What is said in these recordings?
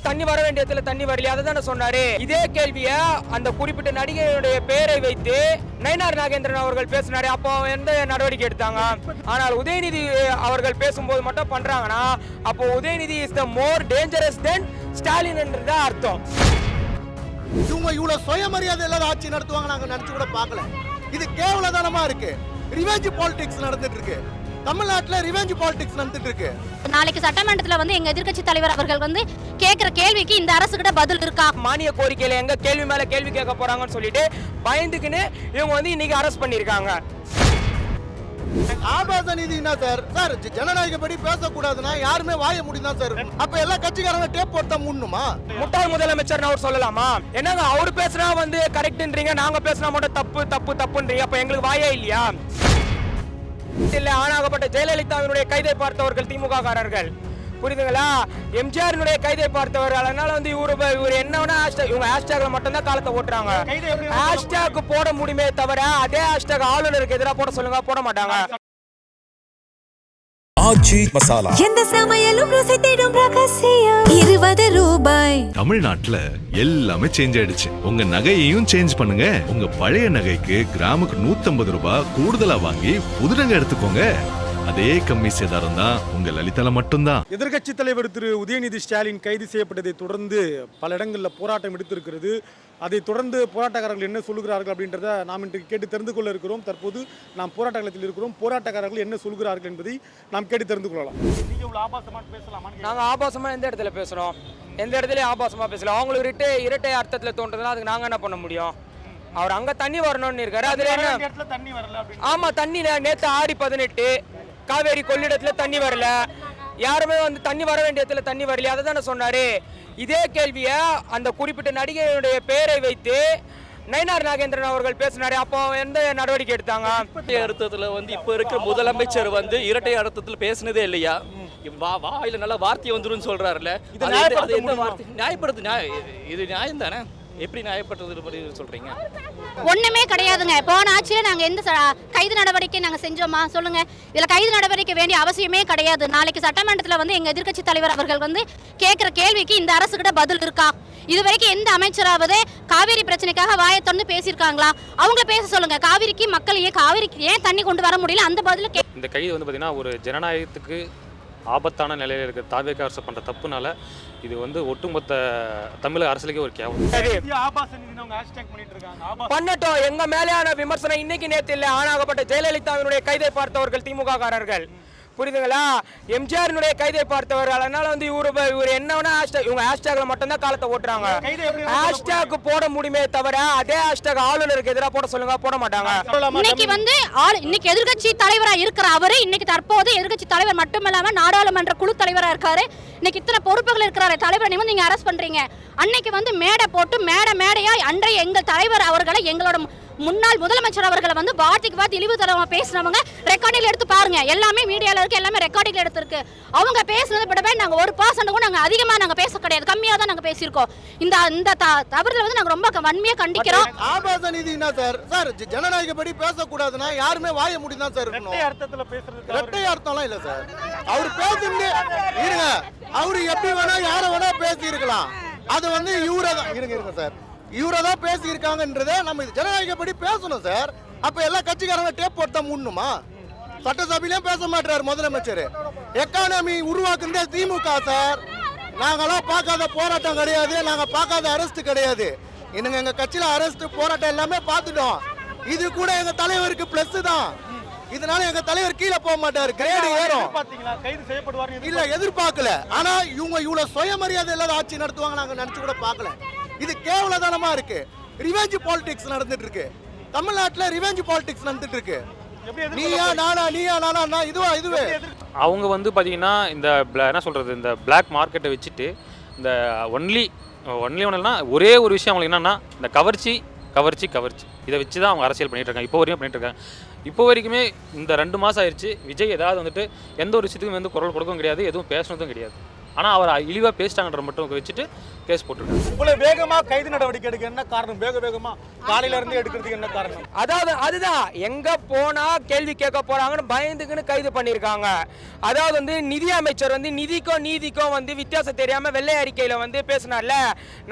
தண்ணி வர வேண்டிய இடத்துல தண்ணி வரலையா, அதை தானே சொன்னாரு. இதே கேள்விய அந்த குறிப்பிட்ட நடிகையுடைய பெயரை வைத்து நயினார் நாகேந்திரன் அவர்கள் பேசினாரு. அப்போ எந்த நடவடிக்கை எடுத்தாங்க? ஆனால் உதயநிதி அவர்கள் பேசும்போது மட்டும் பண்றாங்கன்னா அப்போ Udhayanidhi is the more dangerous than Stalin என்றது அர்த்தம். இவங்க இவ்வளவு சுயமரியாதை இல்லாத ஆட்சி நடத்துவாங்க நாங்க நினைச்சு கூட பார்க்கல. இது கேவலதனமா இருக்கு. ரிவெஞ்ச் பாலிடிக்ஸ் நடந்துட்டு இருக்கு தமிழ்நாட்டுல. ரிவெஞ்ச் பாலிடிக்ஸ் நடந்துட்டு இருக்கு. நாளைக்கு சட்டமன்றத்துல எங்க எதிர்க்கட்சி தலைவர் அவர்கள் கேட்கிற கேள்விக்கு இந்த அரசு கிட்ட பதில் இருக்கா? மானிய கோரிக்கையில எங்க கேள்வி மேல கேள்வி கேட்க போறாங்கன்னு சொல்லிட்டு பயந்துக்குன்னு இவங்க இன்னைக்கு அரெஸ்ட் பண்ணிருக்காங்க. ஆபாச நிதினா சார் ஜனநாயகப்படி பேசக்கூடாதுன்னா யாருமே வாய முடியும் சார். அப்ப எல்லா கட்சிக்காரங்க டேப் போட்டா முன்னுமா? முட்டாள் முதலமைச்சர் அவர் சொல்லலாமா? என்னங்க அவரு பேசுனா கரெக்ட்ன்றீங்க, நாங்க பேசுனா மட்டும் தப்பு தப்பு தப்புன்றீங்க. அப்ப எங்களுக்கு வாயே இல்லையா? இல்ல ஆனாகப்பட்ட ஜெயலலிதாவினுடைய கைதை பார்த்தவர்கள் திமுக காரர்கள், புரியுதுங்களா? எம்ஜிஆரினுடைய கைதை பார்த்தவர். அதனால இவர் என்ன வேணா இவங்க ஹேஷ்டேக்ல மட்டும் தான் காலத்தை ஓட்டுறாங்க. ஹேஷ்டேக் போட முடியுமே தவிர அதே ஹேஷ்டேக் ஆளுநருக்கு எதிராக போட சொல்லுங்க, போட மாட்டாங்க. ஆச்சி மசாலா எந்த சமையலும் ருசி தேடும் ரகசியம் 20 ரூபாய். தமிழ்நாட்டுல எல்லாமே சேஞ்ச் ஆயிடுச்சு. உங்க நகையையும் சேஞ்ச் பண்ணுங்க. உங்க பழைய நகைக்கு கிராமுக்கு 150 ரூபாய் கூடுதலா வாங்கி புது நகை எடுத்துக்கோங்க. அதே கம்மி சேதாரம் தான் உங்க லலிதால மட்டும்தான். எதிர்க்கட்சி தலைவர் திரு உதயநிதி ஸ்டாலின் கைது செய்யப்பட்டதை தொடர்ந்து பல இடங்களில் போராட்டம் எடுத்திருக்கிறது. அதை தொடர்ந்து போராட்டக்காரர்கள் என்ன சொல்லுகிறார்கள் அப்படின்றத நாம் இன்றைக்கு கேட்டு தெரிந்து கொள்ள இருக்கிறோம். தற்போது நாம் போராட்ட களத்தில் இருக்கிறோம். போராட்டக்காரர்கள் என்ன சொல்கிறார்கள் என்பதை நாம் கேட்டு தெரிந்து கொள்ளலாம். நாங்கள் ஆபாசமா எந்த இடத்துல பேசுகிறோம்? எந்த இடத்துலையும் ஆபாசமா பேசலாம். அவங்களுக்கு இரட்டை அர்த்தத்தில் தோன்றதுன்னா அதுக்கு நாங்கள் என்ன பண்ண முடியும்? அவர் அங்கே தண்ணி வரணும்னு இருக்காரு. அதுல என்ன தண்ணி வரல? ஆமா, தண்ணி நேற்று 6/18 காவேரி கொள்ளிடத்துல தண்ணி வரல. யாருமே தண்ணி வர வேண்டிய இடத்துல தண்ணி வரலையா, அதை தானே சொன்னாரு. இதே கேள்விய அந்த குறிப்பிட்ட நடிகையுடைய பெயரை வைத்து நயினார் நாகேந்திரன் அவர்கள் பேசினாரு. அப்போ எந்த நடவடிக்கை எடுத்தாங்க? இரட்டை அர்த்தத்துல இப்ப இருக்கிற முதலமைச்சர் இரட்டை அர்த்தத்துல பேசினதே இல்லையா? வாயில நல்ல வார்த்தை வந்துடும் சொல்றாருல்ல. நியாயப்படுத்து. இது நியாயம் தானே? எப்படி நியாயப்படுறது சொல்றீங்க? ஒண்ணுமே கிடையாதுங்க. போன ஆட்சியில நாங்க எந்த கைது நடவடிக்கை நாங்க செஞ்சோமா சொல்லுங்க? இதுல கைது நடவடிக்கை வேண்டிய அவசியமே கிடையாது. நாளைக்கு சட்டமன்றத்துல எங்க எதிர்க்கட்சி தலைவர் அவர்கள் கேட்கிற கேள்விக்கு இந்த அரசு கிட்ட பதில் இருக்கா? இதுவரைக்கும் எந்த அமைச்சராவது காவிரி பிரச்சனைக்காக வாயை திறந்து பேசியிருக்காங்களா? அவங்கள பேச சொல்லுங்க. காவிரிக்கு மக்கள் காவிரிக்கு ஏன் தண்ணி கொண்டு வர முடியல, அந்த பதில இந்த கைது பாத்தீங்கன்னா ஒரு ஜனநாயகத்துக்கு ஆபத்தான நிலையில் இருக்கிற தாவேக அரசு பண்ற தப்புனால இது ஒட்டுமொத்த தமிழக அரசுலக்கே ஒரு கேவலம். பண்ணட்டும், எங்க மேலேயான விமர்சனம் இன்னைக்கு நேற்று இல்ல. ஆனாகப்பட்ட ஜெயலலிதாவினுடைய கைதை பார்த்தவர்கள் திமுக காரர்கள், புரியுதுங்களா? எம்ஜிஆரினுடைய கைதை பார்த்தவர். அதனால இவர் என்ன வேணா இவங்க ஹேஷ்டேக்ல மட்டும் தான் காலத்தை ஓட்டுறாங்க. ஹேஷ்டேக் போட முடியுமே தவிர அதே ஹேஷ்டேக் ஆளுநருக்கு எதிராக போட சொல்லுங்க, போட மாட்டாங்க. இன்னைக்கு எதிர்க்கட்சி தலைவரா இருக்கிற அவரு இன்னைக்கு தற்போது எதிர்க்கட்சி தலைவர் மட்டுமல்லாம நாடாளுமன்ற குழு தலைவரா இருக்காரு. இன்னைக்கு இத்தனை பொறுப்புகள் இருக்கிற தலைவர் நீங்க அரெஸ்ட் பண்றீங்க. அன்னைக்கு மேடை போட்டு மேடையா அன்றைய எங்கள் தலைவர் அவர்களை, எங்களோட முன்னாள் முதலமைச்சர் அவர்களை வார்த்தைக்கு வார்த்தை இழிவுதரமா பேசினவங்க ரெக்கார்டில் எடுத்து பாருங்க. எல்லாமே மீடியால இருக்கு, எல்லாமே ரெக்கார்டில் எடுத்திருக்கு. அவங்க பேசுனதை விடவே நாங்க 1% கூட நாங்க அதிகமா நாங்க பேச கிடையாது, கம்மியா தான் நாங்க பேசியிருக்கோம். இந்த தவறுல நாங்க ரொம்ப வன்மையா கண்டிக்கிறோம். ஆபாச நிதினா சார் ஜனநாயகப்படி பேசக்கூடாதுன்னா யாருமே வாய முடியும் தான் சார். இரட்டை அர்த்தம்லாம் இல்ல சார். அவர் பேசுறது இருங்க, அவரு எப்படி வேணா யார வேணா பேசி இருக்கலாம். அது இவரதான் இருங்க சார், இவரதான் பேசி இருக்காங்கன்றத நம்ம ஜனநாயகப்படி பேசணும் சார். அப்ப எல்லா கட்சிக்காரங்க டேப் போட்டா முன்னுமா? சட்டசபையிலும் பேச மாட்டாரு முதலமைச்சர். எக்கானமி உருவாக்குறதே திமுக சார். நாங்களாம் பார்க்காத போராட்டம் கிடையாது, நாங்க பார்க்காத அரெஸ்ட் கிடையாது. இன்னுங்க எங்க கட்சியில அரெஸ்ட் போராட்டம் எல்லாமே பார்த்துட்டோம். இது கூட எங்க தலைவருக்கு பிளஸ் தான். இதனால எங்க தலைவர் கீழே போக மாட்டாரு, கிரேடு ஏறும். இல்ல எதிர்பார்க்கல. ஆனா இவங்க இவ்வளவு சுயமரியாதை இல்லாத ஆட்சி நடத்துவாங்க நாங்க நினைச்சு கூட பார்க்கல. இது கேவலதனமா இருக்கு. ரிவெஞ்ச் பாலிடிக்ஸ் நடந்துட்டு இருக்கு தமிழ்நாட்டுல. ரிவெஞ்ச் பாலிடிக்ஸ் நடந்துட்டு இருக்கு. நீயா நானா இதுவே அவங்க பாத்தீங்கன்னா இந்த என்ன சொல்றது, இந்த பிளாக் மார்க்கெட்டை வச்சுட்டு இந்த ஒன்லி ஒன்றுனா ஒரே ஒரு விஷயம் அவங்களுக்கு என்னன்னா இந்த கவர்ச்சி இதை வச்சு தான் அவங்க அரசியல் பண்ணிட்டு இருக்காங்க. இப்போ வரைக்கும் பண்ணிட்டு இருக்காங்க. இப்போ வரைக்குமே இந்த 2 மாதம் ஆயிடுச்சு. விஜய் ஏதாவது எந்த ஒரு விஷயத்துக்கும் குரல் கொடுக்கவும் கிடையாது, எதுவும் பேசுனதும் கிடையாது. ஆனால் அவர் இழிவாக பேசிட்டாங்கன்ற மட்டும் வச்சுட்டு கேஸ் போட்டிருக்காங்க. இவ்வளவு வேகமா கைது நடவடிக்கை எடுக்க என்ன காரணம்? வேகமா காலையில இருந்து எடுக்கிறதுக்கு என்ன காரணம்? அதாவது அதுதான் எங்க போனா கேள்வி கேட்க போறாங்கன்னு பயந்துக்குன்னு கைது பண்ணியிருக்காங்க. அதாவது வந்து நிதி அமைச்சர் வந்து நிதிக்கும் நீதிக்கும் வந்து வித்தியாசம் தெரியாம வெள்ளை அறிக்கையில வந்து பேசினார்ல,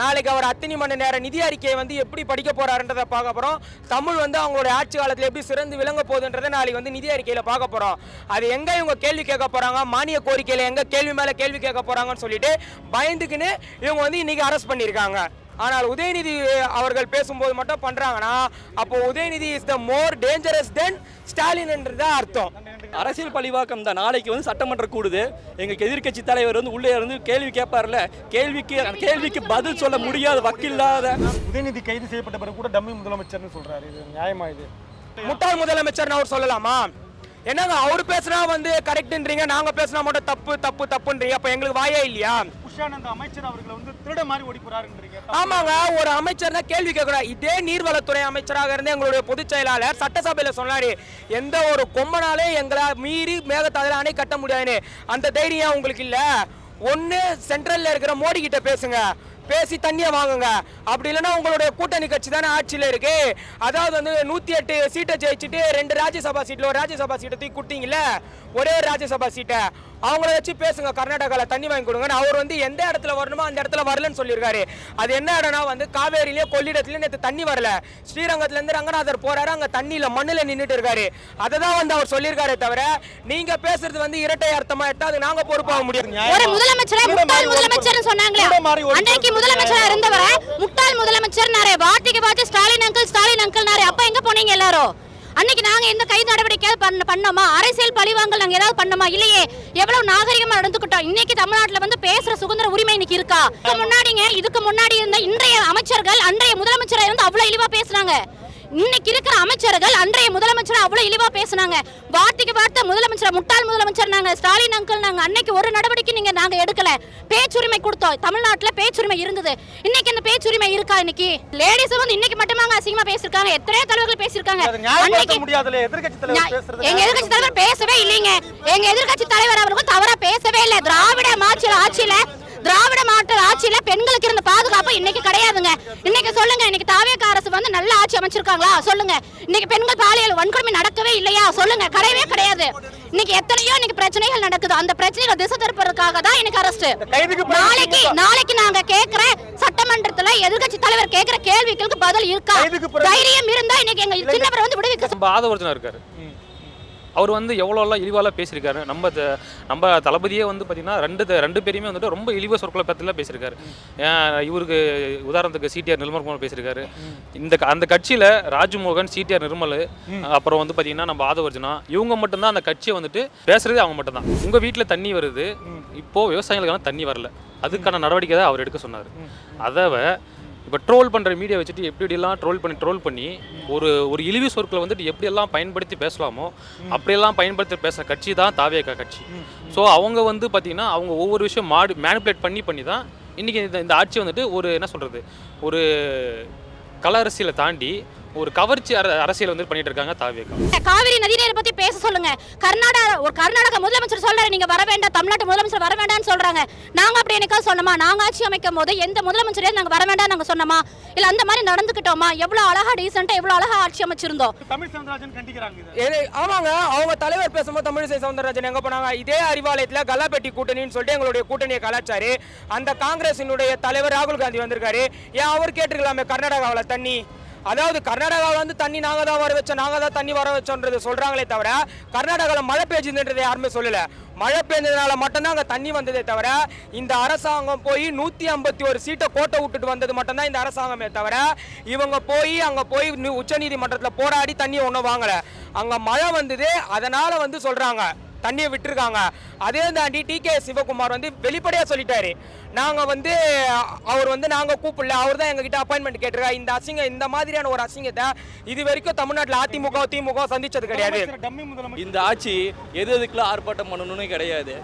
நாளைக்கு அவர் அத்தனை மணி நேரம் நிதி அறிக்கையை வந்து எப்படி படிக்க போறாருன்றதை பார்க்க போறோம். தமிழ் வந்து அவங்களுடைய ஆட்சி காலத்தில் எப்படி சிறந்து விளங்க போகுதுன்றதை நாளைக்கு வந்து நிதி அறிக்கையில பார்க்க போறோம். அது எங்க இவங்க கேள்வி கேட்க போறாங்க, மானிய கோரிக்கையில எங்க கேள்வி மேல கேள்வி கேட்க போறாங்கன்னு சொல்லிட்டு பயந்துக்குன்னு இவங்க வந்து இன்னைக்கு அரெஸ்ட் பண்ணியிருக்காங்க. ஆனால் உதயநிதி அவர்கள் பேசும்போது மட்டும் பண்றாங்கன்னா அப்போ Udhayanidhi is the more dangerous than Stalin என்றது அர்த்தம். அரசியல் பழிவாக்கம் தான். நாளைக்கு வந்து சட்டமன்றம் கூடுது, எங்களுக்கு எதிர்க்கட்சி தலைவர் வந்து உள்ளே இருந்து கேள்வி கேட்பார்ல, கேள்விக்கு பதில் சொல்ல முடியாத வக்கில்லாத உதயநிதி கைது செய்யப்பட்ட பிறகு கூட டம்மி முதலமைச்சர்னு சொல்றாரு. இது நியாயமா? இது முட்டாள் முதலமைச்சர்னு அவர் சொல்லலாமா? என்னங்க அவர் பேசுனா வந்து கரெக்ட்ன்றீங்க, நாங்க பேசுனா மட்டும் தப்பு தப்பு தப்புன்றீங்க. அப்ப எங்களுக்கு வாயே இல்லையா? புஷானந்த அமைச்சர் அவர்களை வந்து திருட மாதிரி ஓடி போறாருன்றீங்க. ஆமாங்க, ஒரு அமைச்சர் தான் கேள்வி கேட்கணும். இதே நீர்வளத்துறை அமைச்சராக இருந்த எங்களுடைய பொதுச் செயலாளர் சட்டசபையில சொன்னாரு, எந்த ஒரு கொம்பனாலே எங்களை மீறி மேகதாதுல அணை கட்ட முடியாதுன்னு. அந்த தைரியம் உங்களுக்கு இல்ல? ஒன்னு சென்ட்ரல்ல இருக்கிற மோடி கிட்ட பேசுங்க, பேசி தண்ணியை வாங்குங்க. அப்படி இல்லைன்னா உங்களுடைய கூட்டணி கட்சி தானே ஆட்சியில் இருக்கு. அதாவது வந்து 108 சீட்டை ஜெயிச்சுட்டு 2 ராஜ்யசபா சீட்டில் ஒரு ராஜ்யசபா சீட்டை தூக்கி கொடுத்தீங்கல்ல, ஒரே ஒரு ராஜ்யசபா சீட்டை அவங்கள வச்சு பேசுங்க. கர்நாடகாவில் தண்ணி வாங்கி கொடுங்கன்னு அவர் வந்து எந்த இடத்துல வரணுமோ அந்த இடத்துல வரலன்னு சொல்லியிருக்காரு. அது என்ன இடம்னா வந்து காவேரியிலேயே கொள்ளிடத்துலேயே நேற்று தண்ணி வரல. ஸ்ரீரங்கத்துலேருந்து ரங்கநாதர் போறாரு, அங்கே தண்ணியில் மண்ணில் நின்றுட்டு இருக்காரு. அதை தான் வந்து அவர் சொல்லியிருக்காரு. தவிர நீங்க பேசுறது வந்து இரட்டை அர்த்தமா எடுத்தா அது நாங்க பொறுப்பாக முடியாது. ஒரு முதலமைச்சரை முட்டாள் முதலமைச்சர் சொன்னாங்களே, அன்றைக்கு முதலமைச்சரா இருந்தவரை முட்டாள் முதலமைச்சர் நிறைய வார்த்தைக்கு வார்த்தை ஸ்டாலின் அங்கிள் நிறைய. அப்ப எங்க போனீங்க எல்லாரும்? அன்னைக்கு நாங்க எந்த கைது நடவடிக்கையாவது பண்ணோமா? அரசியல் பழிவாங்கல் நாங்க ஏதாவது பண்ணோமா? இல்லையே. எவ்வளவு நாகரிகமா நடந்துக்கிட்டோம். இன்னைக்கு தமிழ்நாட்டுல வந்து பேசுற சுதந்திர உரிமை இன்னைக்கு இருக்கா? இதுக்கு முன்னாடி இருந்த இன்றைய அமைச்சர்கள் அன்றைய முதலமைச்சரை வந்து அவ்வளவு இழிவா பேசுறாங்க. இன்னைக்கு இருக்கிற அமைச்சர்கள் அன்றைய முதலமைச்சர் அவ்வளவு இழிவா பேசுனாங்க. வார்த்தைக்கு வார்த்தை முதலமைச்சர் முட்டாள் முதலமைச்சர் நாங்க, ஸ்டாலின் அங்கிள் நாங்க. அன்னைக்கு ஒரு நடவடிக்கை நாங்க எடுக்கல. பேச்சுரிமை கொடுத்தோம். தமிழ்நாட்டுல பேச்சுரிமை இருந்தது. இன்னைக்கு அந்த பேச்சுரிமை இருக்கா? இன்னைக்கு லேடிஸ் வந்து இன்னைக்கு மட்டுமாங்க அசிங்கமா பேசிருக்காங்க. எத்தனையோ தலைவர்கள் பேசிருக்காங்க. அன்னைக்கு எங்க எதிர்க்கட்சி தலைவர் பேசவே இல்லைங்க. எங்க எதிர்க்கட்சி தலைவர் அவர்கள் தவறா பேசவே இல்லை. திராவிட மாடல் ஆட்சியில பெண்களுக்கு இருந்த பாதுகாப்பு இன்னைக்கு கிடையாதுங்க. இன்னைக்கு சொல்லுங்க, இன்னைக்கு தாவேக அரசு வந்து நல்ல ஆட்சி அமைச்சிருக்காங்களா? சொல்லுங்க. இன்னைக்கு பெண்கள் பாலியல் வன்கொடுமை நடக்கவே இல்லையா? சொல்லுங்க. கிடையவே கிடையாது. இன்னைக்கு எத்தனையோ இன்னைக்கு பிரச்சனைகள் நடக்குது. அந்த பிரச்சனைகளை திசை திருப்பதற்காக தான் இன்னைக்கு அரசு. நாளைக்கு நாங்க கேட்கிற சட்டமன்றத்துல எதிர்க்கட்சி தலைவர் கேட்கிற கேள்விகளுக்கு பதில் இருக்கா? தைரியம் இருந்தா இன்னைக்கு எங்க சின்னவர் வந்து விடுவிக்க ஆதவர்ஜனா இருக்காரு. அவர் வந்து எவ்வளோலாம் இழிவாலாம் பேசியிருக்காரு. நம்ம தளபதியே வந்து பார்த்தீங்கன்னா ரெண்டு பேரையுமே வந்துட்டு ரொம்ப இழிவாக சொற்களை பற்றிலாம் பேசியிருக்காரு. இவருக்கு உதாரணத்துக்கு சிடிஆர் நிர்மல் பேசியிருக்காரு. அந்த கட்சியில் ராஜ்மோகன், சிடிஆர் நிர்மல், அப்புறம் வந்து பார்த்தீங்கன்னா நம்ம ஆதவர்ஜனா, இவங்க மட்டும்தான் அந்த கட்சியை வந்துட்டு பேசுறது. அவங்க மட்டும்தான். உங்கள் வீட்டில் தண்ணி வருது, இப்போது விவசாயிகளுக்கான தண்ணி வரல, அதுக்கான நடவடிக்கை தான் அவர் எடுக்க சொன்னார். அதை இப்போ ட்ரோல் பண்ணுற மீடியா வச்சுட்டு எப்படியெல்லாம் ட்ரோல் பண்ணி ஒரு இழிவு சொற்களை வந்துட்டு எப்படியெல்லாம் பயன்படுத்தி பேசலாமோ அப்படியெல்லாம் பயன்படுத்தி பேசுகிற கட்சி தான் தாவேகா கட்சி. ஸோ அவங்க வந்து பார்த்திங்கன்னா அவங்க ஒவ்வொரு விஷயம் மேனிப்புலேட் பண்ணி தான் இன்றைக்கி இந்த ஆட்சி வந்துட்டு ஒரு என்ன சொல்கிறது, ஒரு கல அரசியலை தாண்டி ஒரு கவர்ச்சி அரசியல் வந்து பண்ணிட்டு இருக்காங்க தாவேகா. காவிரி நதிநீரை பத்தி பேச சொல்லுங்க. கர்நாடக முதலமைச்சர் சொல்றாரு நீங்க வர வேண்டாம், தமிழ்நாட்டு முதலமைச்சர் வர வேண்டாம்னு சொல்றாங்க. நாங்க அப்படி எனக்கா சொன்னோமா? நாங்க ஆட்சி அமைக்கும் போது எந்த முதலமைச்சரே நாங்க வர வேண்டாம் நாங்க சொன்னோமா? இல்ல அந்த மாதிரி நடந்துக்கிட்டோமா? எவ்வளவு அழகா டீசென்ட்டா எவ்வளவு அழகா ஆட்சி அமைச்சிருந்தோம். தமிழிசை சவுந்தரராஜன் கண்டிக்கிறாங்க. ஆமாங்க, அவங்க தலைவர் பேசும்போது தமிழிசை சவுந்தரராஜன் எங்க போனாங்க? இதே அறிவாலயத்துல கல்லாப்பெட்டி கூட்டணின்னு சொல்லிட்டு எங்களுடைய கூட்டணியை கலாச்சாரு. அந்த காங்கிரசினுடைய தலைவர் ராகுல் காந்தி வந்திருக்காரு. ஏன் அவர் கேட்டுக்கலாமே கர்நாடகாவில் தண்ணி? அதாவது கர்நாடகாவில் வந்து தண்ணி நாங்கள் தான் வர வச்சோம், நாங்கள் தான் தண்ணி வர வச்சோன்றது சொல்கிறாங்களே தவிர கர்நாடகாவில் மழை பெய்ஞ்சுன்றதை யாருமே சொல்லலை. மழை பெய்ஞ்சதுனால மட்டும்தான் அங்கே தண்ணி வந்ததே தவிர இந்த அரசாங்கம் போய் 151 சீட்டை கோட்டை விட்டுட்டு வந்தது மட்டும்தான் இந்த அரசாங்கமே தவிர இவங்க அங்கே போய் உச்சநீதிமன்றத்தில் போராடி தண்ணியை ஒன்றும் வாங்கலை. அங்கே மழை வந்தது, அதனால் வந்து சொல்கிறாங்க தண்ணியை விட்டுருக்காங்க. அதே தாண்டி டிகே சிவகுமார் வந்து வெளிப்படையாக சொல்லிட்டாரு, நாங்கள் வந்து அவர் வந்து நாங்கள் கூப்பிடல, அவர் தான் எங்ககிட்ட அப்பாயின்மெண்ட் கேட்டிருக்கா. இந்த மாதிரியான ஒரு அசிங்கத்தை இது வரைக்கும் தமிழ்நாட்டில் திமுக சந்திச்சது கிடையாது. இந்த ஆட்சி எதுக்கெல்லாம் ஆர்ப்பாட்டம் பண்ணணும்னு கிடையாது.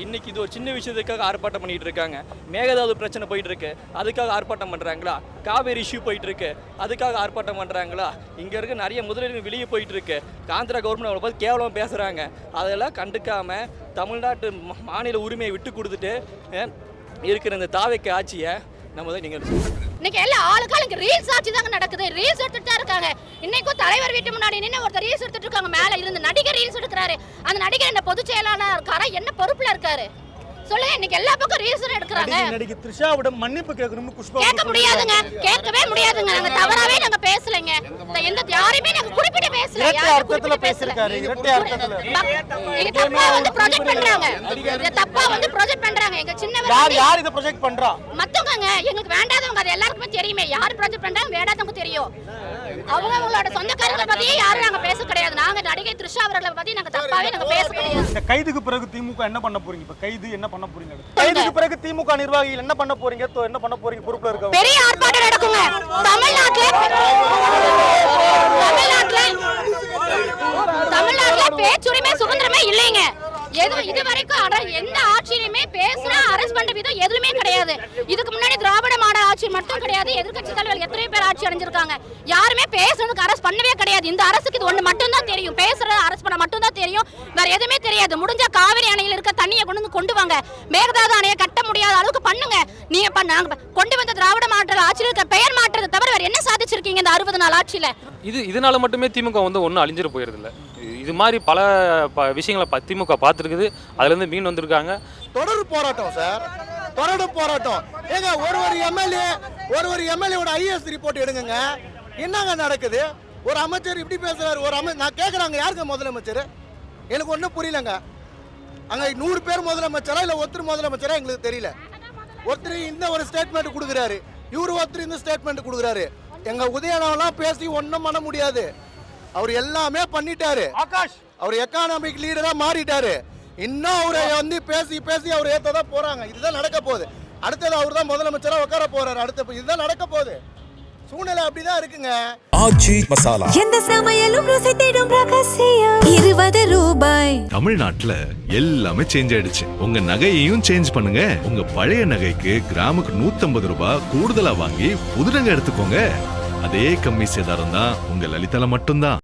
இன்னைக்கு இது ஒரு சின்ன விஷயத்துக்காக ஆர்ப்பாட்டம் பண்ணிட்டு இருக்காங்க. மேகதாது பிரச்சனை போயிட்டு இருக்கு, அதுக்காக ஆர்ப்பாட்டம் பண்றாங்களா? காவேரி இஷ்யூ போயிட்டு இருக்கு, அதுக்காக ஆர்ப்பாட்டம் பண்ணுறாங்களா? இங்கே இருக்க நிறைய முதலீடுகள் வெளியே போயிட்டு இருக்கு. காந்திரா கவர்மெண்ட் அவளை பார்த்து கேவலமாக பேசுகிறாங்க. அதெல்லாம் கண்டுக்காம தமிழ்நாட்டு மாநில உரிமையை விட்டு கொடுத்துட்டு இருக்கிற இந்த தாவைக்கு ஆட்சியை நம்ம தான் நீங்கள் இன்னைக்கு எல்லா ஆளுக்காளுக்கு ரீல்ஸ் ஆட்சி தாங்க நடக்குது. ரீல்ஸ் எடுத்துட்டு தான் இருக்காங்க. இன்னைக்கும் தலைவர் வீட்டு முன்னாடி நின்று ஒருத்தர் ரீல்ஸ் எடுத்துட்டு இருக்காங்க. மேல இருந்து நடிகர் ரீல்ஸ் எடுக்கிறாரு. அந்த நடிகர் என்ன பொதுச் செயலாளர் இருக்காரா, என்ன பொறுப்புல இருக்காரு சொல்லுங்க? இன்னைக்கு எல்லா பக்கம் ரீல்ஸ் எடுக்கிறாங்க. நடிகை த்ரிஷாவிடம் மன்னிப்பு கேட்கணும்னு புஷ்பா கேட்க முடியாதுங்க, கேட்கவே முடியாதுங்க. நாங்க தவறாவே நாங்க பேசலைங்க. எந்த யாரையுமே நாங்க குறிப்பிட்டு பேசல. இரட்டை அர்த்தத்துல பேசிருக்காரு. இரட்டை அர்த்தத்துல நீங்க தப்பா வந்து ப்ரொஜெக்ட் பண்றாங்க. இத தப்பா வந்து ப்ரொஜெக்ட் பண்றாங்க. எங்க சின்னவர் யார் இத ப்ரொஜெக்ட் பண்றா? மத்தவங்க எங்களுக்கு வேண்டாதவங்க. அது எல்லாருக்குமே தெரியுமே. யார் ப்ரொஜெக்ட் பண்றாங்க வேண்டாதவங்க தெரியும். அவங்களோட சொந்தக்காரங்களை பத்தியே யாரும் நாங்க பேச கிடையாது. நாங்க நடிகை த்ரிஷா அவர்களை பத்தி நாங்க தப்பாவே நாங்க பேச கிடையாது. இந்த கைதுக்கு பிறகு திமுக என்ன பண்ண போறீங்க? இப்ப கைது என்ன பண்ண போறீங்க? கைதுக்கு பிறகு திமுக நிர்வாகிகள் என்ன பண்ண போறீங்க? என்ன பண்ண போறீங்க? பொறுப்புல இருக்க பெரிய ஆர்ப்பாட்டம் நடக்குங்க தமிழ்நாட்டுல பேச்சுரிமை சுதந்திரமே இல்லைங்க. இது வரைக்கும் எந்த ஆட்சியிலுமே பேசுனா அரெஸ்ட் பண்ற விதம் எதுவுமே கிடையாது. இதுக்கு முன்னாடி திராவிட மாடல் ஆட்சி மட்டும் கிடையாது. எதிர்க்கட்சி தலைவர்கள் எத்தனை பேர் ஆட்சி அடைஞ்சிருக்காங்க. யாருமே பேசுறதுக்கு அரெஸ்ட் பண்ணவே கிடையாது. இந்த அரசுக்கு இது ஒண்ணு மட்டும் தான் தெரியும். பேசுறது அரெஸ்ட் பண்ண மட்டும் தான் தெரியும். வேற எதுவுமே தெரியாது. முடிஞ்சா காவிரி அணையில் இருக்க தண்ணியை கொண்டு வாங்க. மேகதாது அணையை கட்ட முடியாத அளவுக்கு பண்ணுங்க. நீங்க நாங்க கொண்டு வந்த திராவிட மாடல் ஆட்சியில் இருக்க பெயர் மாற்றத்தை தவிர வேற என்ன சாதிச்சிருக்கீங்க இந்த 60 நாள் ஆட்சியில? இதனால மட்டுமே திமுக வந்து ஒன்றும் அழிஞ்சிட்டு போயிருது இல்லை. இது மாதிரி பல விஷயங்களை திமுக பார்த்துருக்குது. அதுலேருந்து மீன் வந்திருக்காங்க. தொடர் போராட்டம் சார், தொடர் போராட்டம். ஏங்க ஒரு எம்எல்ஏவோட ஐஏஎஸ் ரிப்போர்ட் எடுங்க. என்னங்க நடக்குது? ஒரு அமைச்சர் இப்படி பேசுறாரு. நான் கேட்குறாங்க, யாருக்கு முதலமைச்சர்? எனக்கு ஒன்றும் புரியலங்க. அங்கே 100 பேர் முதலமைச்சரா இல்லை ஒருத்தர் முதலமைச்சரா எங்களுக்கு தெரியல. ஒருத்தர் இந்த ஒரு ஸ்டேட்மெண்ட் கொடுக்குறாரு, இவரு ஒருத்தர் இந்த ஸ்டேட்மெண்ட் கொடுக்குறாரு. எங்க உதயநாளெல்லாம் பேசி ஒன்றும் பண்ண முடியாது. அவர் எல்லாமே பண்ணிட்டாரு. அவர் எக்கானமிக் லீடரா மாறிட்டாரு. இன்னும் அவரை வந்து பேசி அவர் ஏத்ததான் போறாங்க. இதுதான் நடக்க போகுது. அடுத்தது அவர் தான் முதலமைச்சரா உட்கார போறாரு. அடுத்த இதுதான் நடக்க போகுது. சூழ்நிலை அப்படிதான் இருக்குங்க. ஆச்சி மசாலா எந்த சமையலும் ருசி தேடும் ரகசியம் 20 ரூபாய். தமிழ்நாட்டுல எல்லாமே சேஞ்ச் ஆயிடுச்சு. உங்க நகையையும் சேஞ்ச் பண்ணுங்க. உங்க பழைய நகைக்கு கிராமுக்கு 150 ரூபாய் கூடுதலா வாங்கி புது நகை எடுத்துக்கோங்க. அதே கம்மி சேதாரம் தான் உங்க லலிதால மட்டும்தான்.